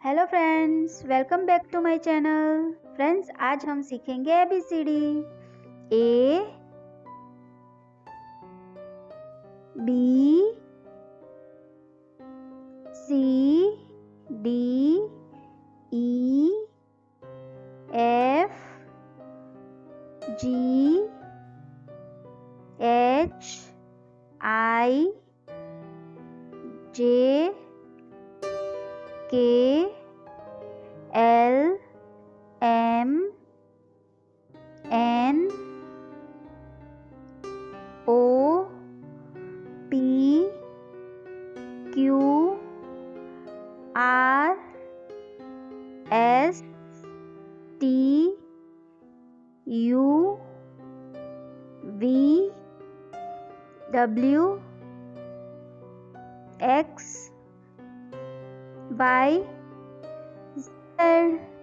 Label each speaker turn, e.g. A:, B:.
A: Hello friends, welcome back to my channel. Friends, आज हम सीखेंगे ABCD। A B C D E F G H I J K L M N O P Q R S T U V W X Y Z।